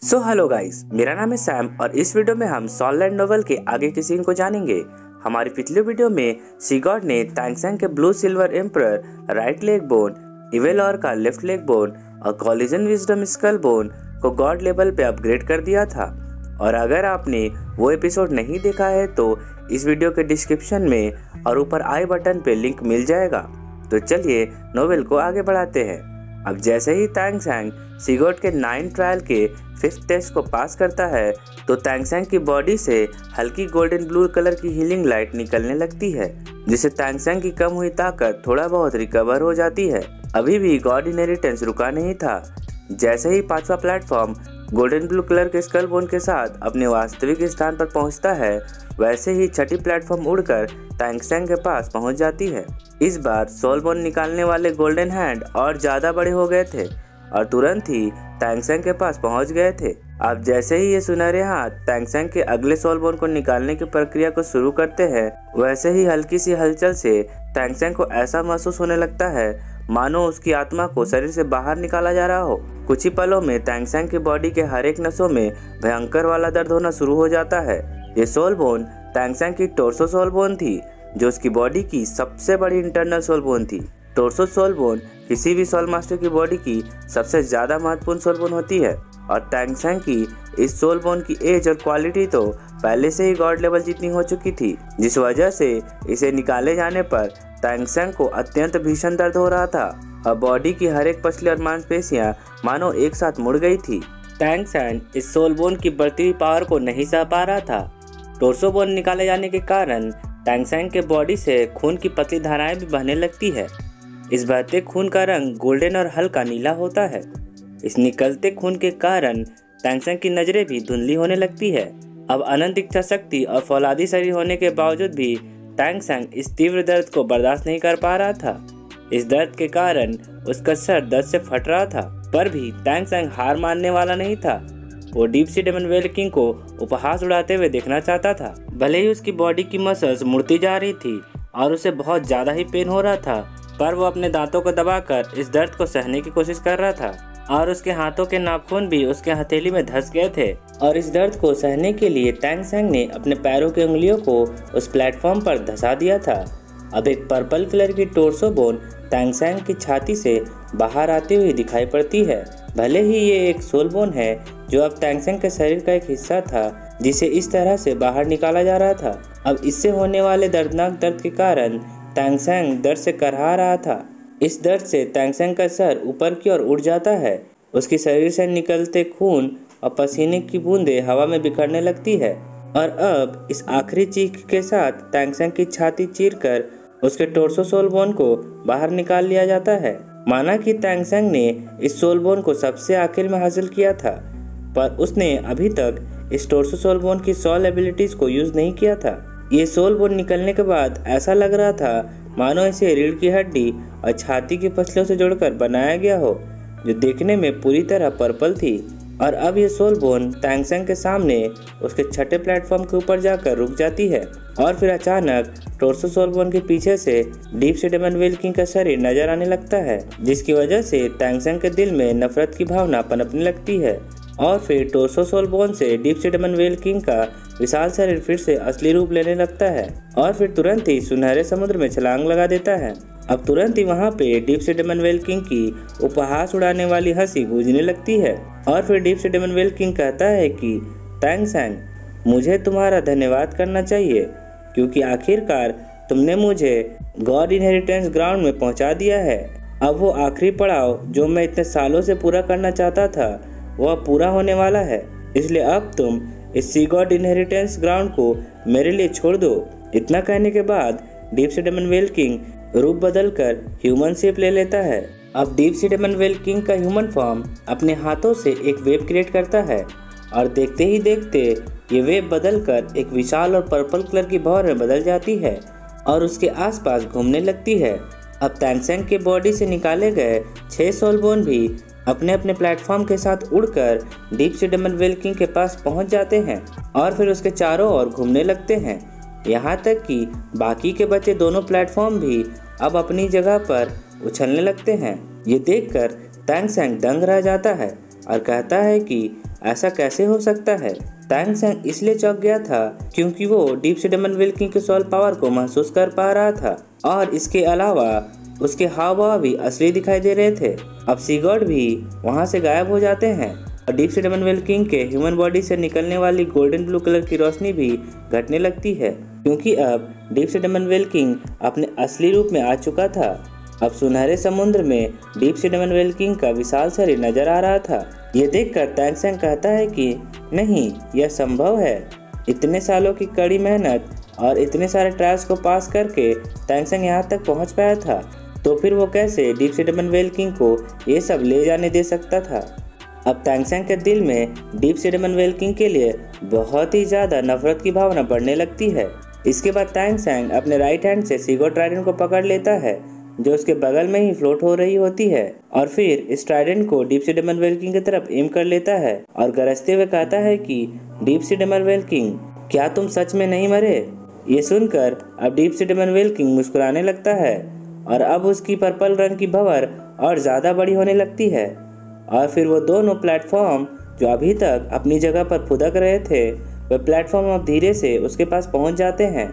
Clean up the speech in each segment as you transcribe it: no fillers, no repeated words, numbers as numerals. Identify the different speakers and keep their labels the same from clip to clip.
Speaker 1: Hello guys, मेरा नाम है सैम और इस वीडियो में हम सोल लैंड नोवेल के आगे के सीन को जानेंगे। हमारी पिछले वीडियो में सी गॉड ने तैंगसेंग के blue silver emperor, right leg bone, इवेलॉर का लेफ्ट लेग बोन और कॉलिजन विजडम स्कल बोन को गॉड लेवल पे अपग्रेड कर दिया था। और अगर आपने वो एपिसोड नहीं देखा है तो इस वीडियो के डिस्क्रिप्शन में और ऊपर आई बटन पे लिंक मिल जाएगा। तो चलिए नोवेल को आगे बढ़ाते हैं। अब जैसे ही तैंगसेंग सी गॉड के 9 ट्रायल के 5th टेस्ट को पास करता है तो तैंगसेंग की बॉडी से हल्की गोल्डन ब्लू कलर की हीलिंग लाइट निकलने लगती है, जिससे तैंगसेंग की कम हुई ताकत थोड़ा बहुत रिकवर हो जाती है। अभी भी गॉड इनहेरिटेंस रुका नहीं था। जैसे ही 5वां प्लेटफॉर्म गोल्डन ब्लू कलर के स्कल बोन के साथ अपने वास्तविक स्थान पर पहुंचता है, वैसे ही 6ठी प्लेटफॉर्म उड़कर तैंगसेंग के पास पहुंच जाती है। इस बार सोल बोन निकालने वाले गोल्डन हैंड और ज्यादा बड़े हो गए थे और तुरंत ही तैंगसेंग के पास पहुंच गए थे। अब जैसे ही ये सुनहरे हाथ तैंगसेंग के अगले सोल बोन को निकालने की प्रक्रिया को शुरू करते हैं, वैसे ही हल्की सी हलचल से तैंगसेंग को ऐसा महसूस होने लगता है मानो उसकी आत्मा को शरीर से बाहर निकाला जा रहा हो। कुछ ही पलों में तैंगसेंग की बॉडी के हर एक नसों में भयंकर वाला दर्द होना शुरू हो जाता है। ये सोल बोन तैंगसेंग की टोर्सो सोल बोन थी, जो उसकी बॉडी की सबसे बड़ी इंटरनल सोल बोन थी। टोर्सो सोल बोन किसी भी सोल मास्टर की बॉडी की सबसे ज्यादा महत्वपूर्ण सोल बोन होती है और तैंगसेंग की इस सोल बोन की एज और क्वालिटी तो पहले से ही गॉड लेवल जितनी हो चुकी थी, जिस वजह से इसे निकाले जाने पर तैंगसेंग को अत्यंत भीषण दर्द हो रहा था और बॉडी की हर एक पसली और मांसपेशियां मानो एक साथ मुड़ गई थी। तैंगसेंग इस सोल बोन की बढ़ती हुई पावर को नहीं सह पा रहा था। टोर्सो बोन निकाले जाने के कारण तैंगसेंग के बॉडी से खून की पतली धाराएं भी बहने लगती है। इस बहते खून का रंग गोल्डन और हल्का नीला होता है। इस निकलते खून के कारण तैंगसेंग की नजरें भी धुंधली होने लगती है। अब अनंत इच्छा शक्ति और फौलादी शरीर होने के बावजूद भी तैंगसेंग इस तीव्र दर्द को बर्दाश्त नहीं कर पा रहा था। इस दर्द के कारण उसका सर दर्द से फट रहा था, पर भी तैंगसेंग हार मानने वाला नहीं था। वो deep sea demon whale king को उपहास उड़ाते हुए देखना चाहता था। भले ही उसकी बॉडी की मसल्स मुड़ती जा रही थी और उसे बहुत ज्यादा ही पेन हो रहा था, पर वो अपने दांतों को दबाकर इस दर्द को सहने की कोशिश कर रहा था और उसके हाथों के नाखून भी उसके हथेली में धंस गए थे। और इस दर्द को सहने के लिए तैंगसेंग ने अपने पैरों की उंगलियों को उस प्लेटफॉर्म पर धंसा दिया था। अब एक पर्पल कलर की टोर्सो बोन तैंगसेंग की छाती से बाहर आती हुई दिखाई पड़ती है। भले ही ये एक सोल बोन है जो अब तैंगसेंग के शरीर का एक हिस्सा था, जिसे इस तरह से बाहर निकाला जा रहा था। अब इससे होने वाले दर्दनाक दर्द के कारण तैंगसेंग दर्द से करहा रहा था। इस दर्द से तैंगसेंग का सर ऊपर की ओर उड़ जाता है। उसके शरीर से निकलते खून और पसीने की बूंदें हवा में बिखरने लगती है और अब इस आखिरी चीख के साथ तैंगसेंग की छाती चीरकर उसके टोर्सो सोल बोन को बाहर निकाल लिया जाता है। माना कि तैंगसेंग ने इस सोल बोन को सबसे आखिर में हासिल किया था, पर उसने अभी तक इस टोर्सो सोल बोन की सोल एबिलिटीज को यूज नहीं किया था। ये सोल बोन निकलने के बाद ऐसा लग रहा था मानो इसे रीढ़ की हड्डी और छाती की पसलियों से जोड़कर बनाया गया हो, जो देखने में पूरी तरह पर्पल थी। और अब ये सोल बोन तैंगसेंग के सामने उसके 6ठे प्लेटफॉर्म के ऊपर जाकर रुक जाती है और फिर अचानक टोर्सो सोल बोन के पीछे से deep sea demon whale king का शरीर नजर आने लगता है, जिसकी वजह से तैंगसेंग के दिल में नफरत की भावना पनपने लगती है। और फिर टोर्सो सोल बोन से deep sea demon whale king का विशाल शरीर फिर से असली रूप लेने लगता है और फिर तुरंत ही सुनहरे समुद्र में छलांग लगा देता है। अब तुरंत ही वहाँ पे deep sea demon whale king की उपहास उड़ाने वाली हंसी गूंजने लगती है और फिर deep sea demon whale king कहता है कि तैंगसेंग, मुझे तुम्हारा धन्यवाद करना चाहिए क्योंकि आखिरकार तुमने मुझे गॉड इनहेरिटेंस ग्राउंड में पहुंचा दिया है। अब वो आखिरी पड़ाव जो मैं इतने सालों से पूरा करना चाहता था वह पूरा होने वाला है, इसलिए अब तुम इस सी गॉड इनहेरिटेंस ग्राउंड को मेरे लिए छोड़ दो। इतना कहने के बाद deep sea demon whale king रूप बदलकर ह्यूमन शेप ले लेता है। अब deep sea demon whale king का ह्यूमन फॉर्म अपने हाथों से एक वेब क्रिएट करता है और देखते ही देखते ये वेब बदलकर एक विशाल और पर्पल कलर की भौर में बदल जाती है और उसके आसपास घूमने लगती है। अब तैंगसेंग के बॉडी से निकाले गए 6 सोल बोन भी अपने अपने प्लेटफॉर्म के साथ उड़कर deep sea demon whale king के पास पहुंच जाते हैं और फिर उसके चारों ओर घूमने लगते हैं। यहाँ तक कि बाकी के बचे दोनों प्लेटफॉर्म भी अब अपनी जगह पर उछलने लगते हैं। ये देखकर तैंगसेंग दंग रह जाता है और कहता है कि ऐसा कैसे हो सकता है? तैंग सेंग इसलिए चौंक गया था क्योंकि वो डीप सी डेमन वेल्किंग के सोल पावर को महसूस कर पा रहा था और इसके अलावा उसके हाव भाव भी असली दिखाई दे रहे थे। अब सी गॉड भी वहाँ से गायब हो जाते हैं और डीप सी डेमन वेल्किंग के ह्यूमन बॉडी से निकलने वाली गोल्डन ब्लू कलर की रोशनी भी घटने लगती है क्योंकि अब डीप सी डेमन वेल्किंग अपने असली रूप में आ चुका था। अब सुनहरे समुद्र में डीप सी डेमन वेल्किंग का विशाल शरीर नजर आ रहा था। ये देखकर तैंग सेंग कहता है कि नहीं, यह संभव है। इतने सालों की कड़ी मेहनत और इतने सारे ट्रायल्स को पास करके तैंग सेंग यहाँ तक पहुँच पाया था, तो फिर वो कैसे डीप सी डेमन वेल्किंग को ये सब ले जाने दे सकता था। अब तैंग सेंग के दिल में डीप सी डेमन वेल्किंग के लिए बहुत ही ज़्यादा नफरत की भावना बढ़ने लगती है। इसके बाद तैंग सेंग अपने राइट हैंड से सी गॉड ट्राइडेंट को पकड़ लेता है जो उसके बगल में ही फ्लोट हो रही होती है और फिर इस ट्राइडेंट को डीप सी डेमन वेल्किंग की तरफ एम कर लेता है और गरजते हुए कहता है कि डीप सी डेमन वेल्किंग, क्या तुम सच में नहीं मरे? ये सुनकर अब डीप सी डेमन वेल्किंग मुस्कुराने लगता है और अब उसकी पर्पल रंग की भंवर और ज़्यादा बड़ी होने लगती है और फिर वो दोनों प्लेटफॉर्म जो अभी तक अपनी जगह पर फुदक रहे थे, वह प्लेटफॉर्म अब धीरे से उसके पास पहुंच जाते हैं।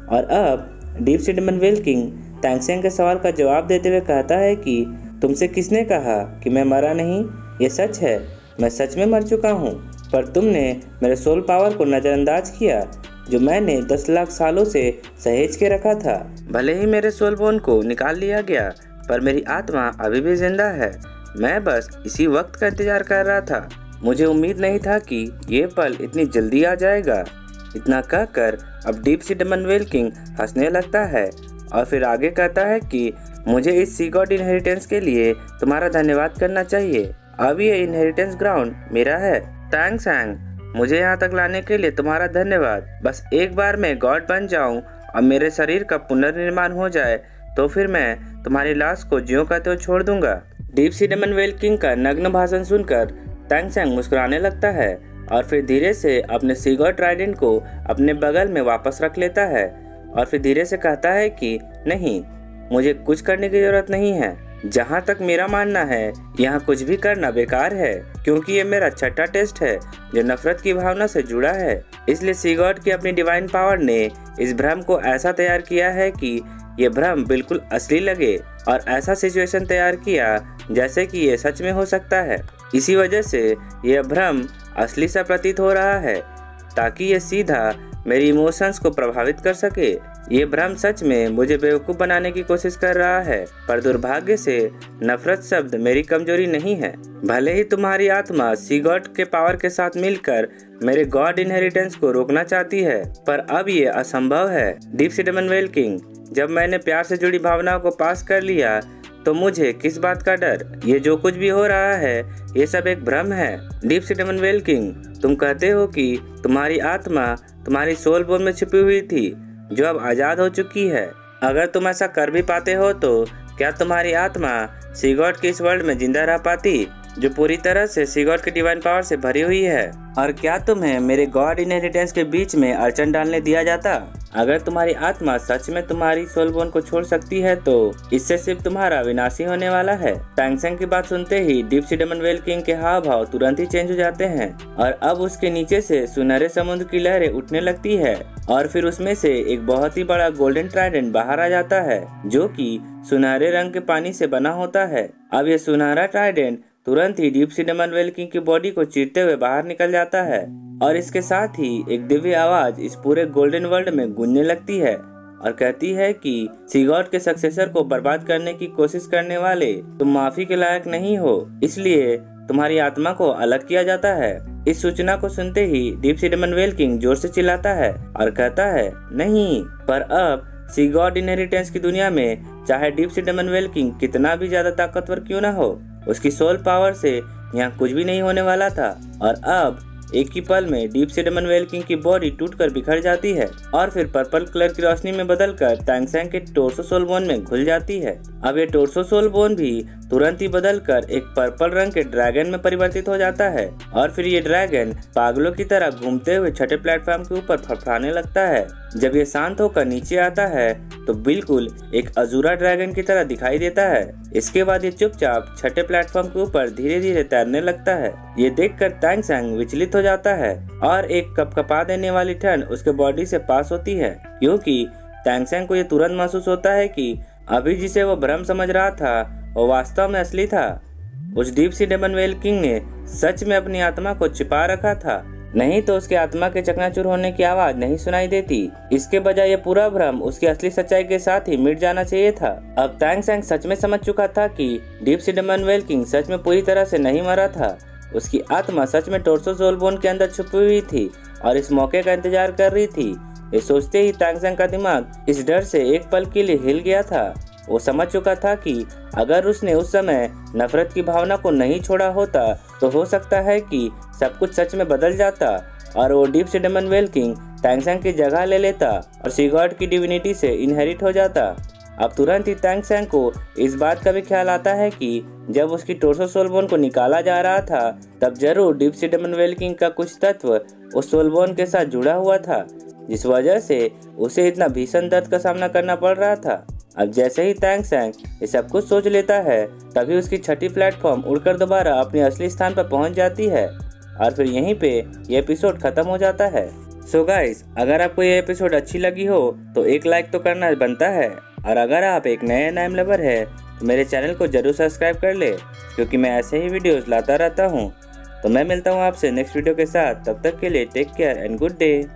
Speaker 1: और अब डीप सी डेमन वेल्किंग तैंग सेंग के सवाल का जवाब देते हुए कहता है कि तुमसे किसने कहा कि मैं मरा नहीं? ये सच है, मैं सच में मर चुका हूँ, पर तुमने मेरे सोल पावर को नज़रअंदाज किया जो मैंने 10 लाख सालों से सहेज के रखा था। भले ही मेरे सोल बोन को निकाल लिया गया, पर मेरी आत्मा अभी भी जिंदा है। मैं बस इसी वक्त का इंतजार कर रहा था। मुझे उम्मीद नहीं था कि ये पल इतनी जल्दी आ जाएगा। इतना कहकर अब डीप सी डेमन वेल्किंग हंसने लगता है और फिर आगे कहता है कि मुझे इस सी गॉड इनहेरिटेंस के लिए तुम्हारा धन्यवाद करना चाहिए। अब ये इनहेरिटेंस ग्राउंड मेरा है। तैंग सेंग, मुझे यहाँ तक लाने के लिए तुम्हारा धन्यवाद। बस एक बार मैं गॉड बन जाऊँ और मेरे शरीर का पुनर्निर्माण हो जाए तो फिर मैं तुम्हारी लाश को ज्यों का त्यों छोड़ दूंगा। डीप सी डेमन वेल्किंग का नग्न भाषण सुनकर तैंग सेंग मुस्कुराने लगता है और फिर धीरे से अपने सी गॉड ट्राइडेंट को अपने बगल में वापस रख लेता है और फिर धीरे से कहता है कि नहीं, मुझे कुछ करने की जरूरत नहीं है। जहाँ तक मेरा मानना है, यहाँ कुछ भी करना बेकार है क्योंकि ये मेरा छठा टेस्ट है जो नफरत की भावना से जुड़ा है। इसलिए सी गॉड की अपनी डिवाइन पावर ने इस भ्रम को ऐसा तैयार किया है कि ये भ्रम बिल्कुल असली लगे और ऐसा सिचुएशन तैयार किया जैसे कि ये सच में हो सकता है। इसी वजह से यह भ्रम असली सा प्रतीत हो रहा है ताकि ये सीधा मेरी इमोशंस को प्रभावित कर सके। ये भ्रम सच में मुझे बेवकूफ़ बनाने की कोशिश कर रहा है, पर दुर्भाग्य से नफरत शब्द मेरी कमजोरी नहीं है। भले ही तुम्हारी आत्मा सी गॉड के पावर के साथ मिलकर मेरे गॉड इनहेरिटेंस को रोकना चाहती है, पर अब ये असंभव है। डीप सी डेमन वेल्किंग, जब मैंने प्यार से जुड़ी भावनाओं को पास कर लिया तो मुझे किस बात का डर? ये जो कुछ भी हो रहा है ये सब एक भ्रम है। डीप सी डेमन वेल्किंग, तुम कहते हो कि तुम्हारी आत्मा तुम्हारी सोल बोन में छिपी हुई थी जो अब आज़ाद हो चुकी है। अगर तुम ऐसा कर भी पाते हो तो क्या तुम्हारी आत्मा सी गॉड के इस वर्ल्ड में जिंदा रह पाती जो पूरी तरह से सी गॉड की डिवाइन पावर से भरी हुई है? और क्या तुम्हें मेरे गॉड इनहेरिटेंस के बीच में अड़चन डालने दिया जाता? अगर तुम्हारी आत्मा सच में तुम्हारी सोल बोन को छोड़ सकती है तो इससे सिर्फ तुम्हारा विनाश ही होने वाला है। तैंग सेंग की बात सुनते ही डीप सी डेमन वेल्किंग के हाव भाव तुरंत ही चेंज हो जाते हैं और अब उसके नीचे से सुनहरे समुद्र की लहरें उठने लगती है और फिर उसमें से एक बहुत ही बड़ा गोल्डन ट्राइडेंट बाहर आ जाता है जो कि सुनहरे रंग के पानी से बना होता है। अब ये सुनहरा ट्राइडेंट तुरंत ही डीप सी डेमन वेल्किंग की बॉडी को चीरते हुए बाहर निकल जाता है और इसके साथ ही एक दिव्य आवाज इस पूरे गोल्डन वर्ल्ड में गूंजने लगती है और कहती है कि सी गॉड के सक्सेसर को बर्बाद करने की कोशिश करने वाले तुम माफी के लायक नहीं हो, इसलिए तुम्हारी आत्मा को अलग किया जाता है। इस सूचना को सुनते ही डीप सी डेमन वेल्किंग जोर से चिल्लाता है और कहता है नहीं। पर अब सी गॉड इनहेरिटेंस की दुनिया में चाहे डीप सी डेमन वेल्किंग कितना भी ज्यादा ताकतवर क्यों ना हो, उसकी सोल पावर से यहाँ कुछ भी नहीं होने वाला था। और अब एक ही पल में डीप सी डेमन वेल्किंग की बॉडी टूटकर बिखर जाती है और फिर पर्पल कलर की रोशनी में बदलकर तैंग सेंग के टोर्सो सोल बोन में घुल जाती है। अब ये टोर्सो सोल बोन भी तुरंत ही बदलकर एक पर्पल रंग के ड्रैगन में परिवर्तित हो जाता है और फिर ये ड्रैगन पागलों की तरह घूमते हुए छठे प्लेटफॉर्म के ऊपर फड़फड़ाने लगता है। जब ये शांत होकर नीचे आता है तो बिल्कुल एक अजूरा ड्रैगन की तरह दिखाई देता है इसके बाद ये चुपचाप छठे प्लेटफॉर्म के ऊपर धीरे धीरे तैरने लगता है। ये देखकर तैंग सैंग विचलित हो जाता है और एक कपकपा देने वाली ठंड उसके बॉडी से पास होती है, क्योंकि तैंग सैंग को ये तुरंत महसूस होता है कि अभी जिसे वो भ्रम समझ रहा था वो वास्तव में असली था। उस deep sea demon whale king ने सच में अपनी आत्मा को छिपा रखा था, नहीं तो उसके आत्मा के चकनाचूर होने की आवाज नहीं सुनाई देती। इसके बजाय ये पूरा भ्रम उसकी असली सच्चाई के साथ ही मिट जाना चाहिए था। अब तैंग सैंग सच में समझ चुका था कि deep sea demon whale king सच में पूरी तरह से नहीं मरा था। उसकी आत्मा सच में टोर्सो सोल बोन के अंदर छुपी हुई थी और इस मौके का इंतजार कर रही थी। ये सोचते ही तैंग सैंग का दिमाग इस डर से एक पल के लिए हिल गया था। वो समझ चुका था कि अगर उसने उस समय नफरत की भावना को नहीं छोड़ा होता तो हो सकता है कि सब कुछ सच में बदल जाता और वो deep sea demon whale king तैंग सैंग की जगह ले लेता और सीगॉड की डिविनिटी से इनहेरिट हो जाता। अब तुरंत ही तैंग सैंग को इस बात का भी ख्याल आता है कि जब उसकी टोर्सो सोल बोन को निकाला जा रहा था तब जरूर deep sea demon whale king का कुछ तत्व उस सोल बोन के साथ जुड़ा हुआ था, जिस वजह से उसे इतना भीषण दर्द का सामना करना पड़ रहा था। अब जैसे ही तैंग सैंग ये सब कुछ सोच लेता है तभी उसकी छठी प्लेटफॉर्म उड़कर दोबारा अपने असली स्थान पर पहुंच जाती है और फिर यहीं पे ये एपिसोड खत्म हो जाता है। सो गाइस, अगर आपको ये एपिसोड अच्छी लगी हो तो एक लाइक तो करना बनता है, और अगर आप एक नए एनाइम लवर है तो मेरे चैनल को जरूर सब्सक्राइब कर ले, क्योंकि मैं ऐसे ही वीडियोस लाता रहता हूँ। तो मैं मिलता हूँ आपसे नेक्स्ट वीडियो के साथ, तब तक के लिए take care and good day.